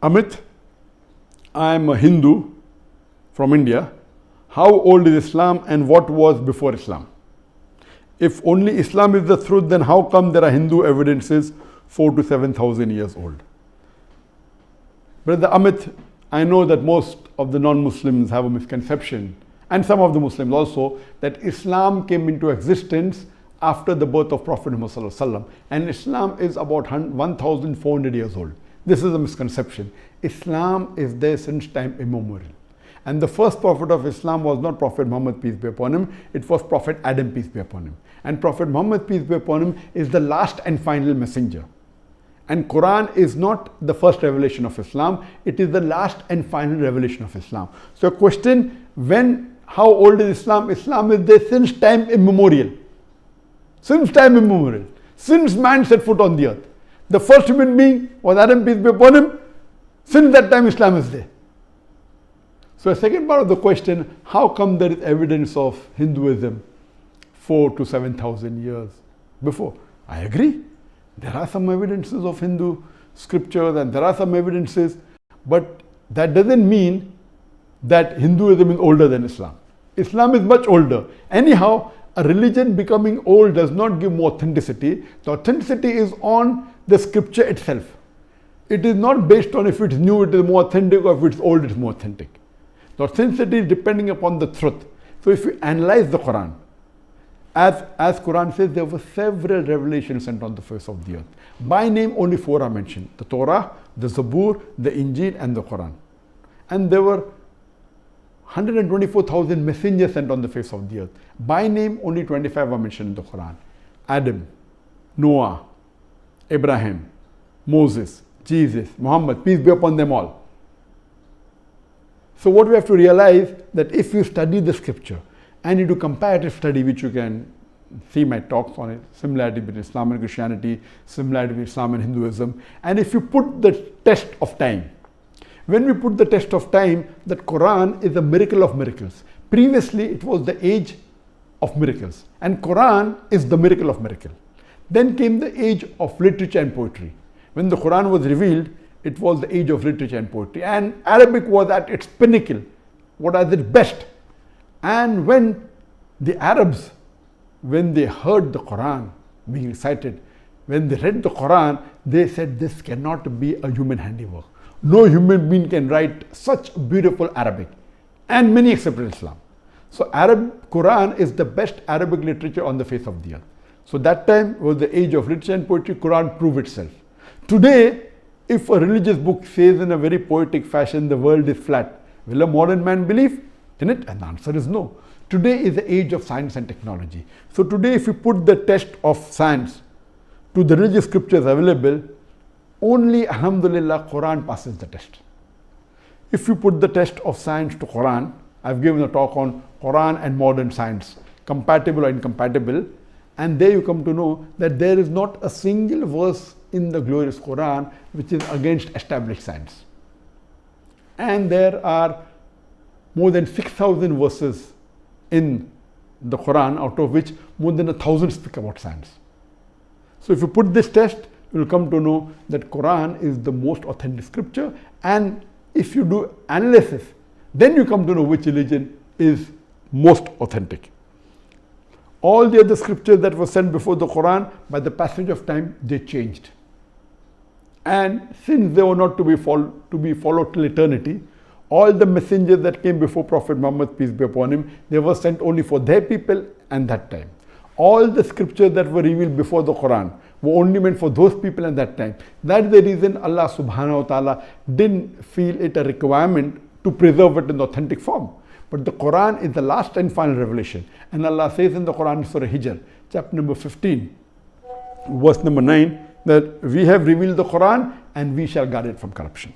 Amit, I am a Hindu from India. How old is Islam and what was before Islam? If only Islam is the truth, then how come there are Hindu evidences 4,000 to 7,000 years old? Brother Amit, I know that most of the non-Muslims have a misconception, and some of the Muslims also, that Islam came into existence after the birth of Prophet Muhammad, and Islam is about 1,400 years old. This is a misconception. Islam is there since time immemorial. And the first prophet of Islam was not Prophet Muhammad, peace be upon him, it was Prophet Adam, peace be upon him. And Prophet Muhammad, peace be upon him, is the last and final messenger. And Quran is not the first revelation of Islam, it is the last and final revelation of Islam. So a question, how old is Islam? Islam is there since time immemorial. Since time immemorial. Since man set foot on the earth. The first human being was Adam, peace be upon him. Since that time Islam is there. So a second part of the question, how come there is evidence of Hinduism 4,000 to 7,000 years before? I agree. There are some evidences of Hindu scriptures and there are some evidences, but that doesn't mean that Hinduism is older than Islam. Islam is much older. Anyhow, a religion becoming old does not give more authenticity. The authenticity is on the scripture itself. It is not based on if it's new, it is more authentic, or if it's old, it's more authentic. The authenticity is depending upon the truth. So if you analyze the Quran, as Quran says, there were several revelations sent on the face of the earth. By name, only 4 are mentioned: the Torah, the Zabur, the Injil, and the Quran. And there were 124,000 messengers sent on the face of the earth. By name, only 25 are mentioned in the Quran: Adam, Noah, Abraham, Moses, Jesus, Muhammad, peace be upon them all. So what we have to realize, that if you study the scripture and you do comparative study, which you can see my talks on it, similarity between Islam and Christianity, similarity between Islam and Hinduism, and if you put the test of time, when we put the test of time, that Quran is a miracle of miracles. Previously, it was the age of miracles, and Quran is the miracle of miracle. Then came the age of literature and poetry. When the Quran was revealed, it was the age of literature and poetry, and Arabic was at its pinnacle, what at its best. And when the Arabs, when they heard the Quran being recited, when they read the Quran, they said, this cannot be a human handiwork. No human being can write such beautiful Arabic, and many accepted Islam. So Quran is the best Arabic literature on the face of the earth. So that time was the age of literature and poetry. Quran proved itself. Today, if a religious book says in a very poetic fashion, the world is flat, will a modern man believe in it? And the answer is no. Today is the age of science and technology. So today, if you put the test of science to the religious scriptures available, only, alhamdulillah, Quran passes the test. If you put the test of science to Quran, I've given a talk on Quran and modern science, compatible or incompatible, and there you come to know that there is not a single verse in the glorious Quran which is against established science. And there are more than 6,000 verses in the Quran, out of which more than 1,000 speak about science. So if you put this test, you will come to know that Quran is the most authentic scripture, and if you do analysis, then you come to know which religion is most authentic. All the other scriptures that were sent before the Quran, by the passage of time, they changed. And since they were not to be followed till eternity, all the messengers that came before Prophet Muhammad, peace be upon him, they were sent only for their people and that time. All the scriptures that were revealed before the Quran were only meant for those people at that time. That's the reason Allah subhanahu wa ta'ala didn't feel it a requirement to preserve it in the authentic form. But the Quran is the last and final revelation. And Allah says in the Quran, Surah Hijr, chapter number 15, verse number 9, that we have revealed the Quran and we shall guard it from corruption.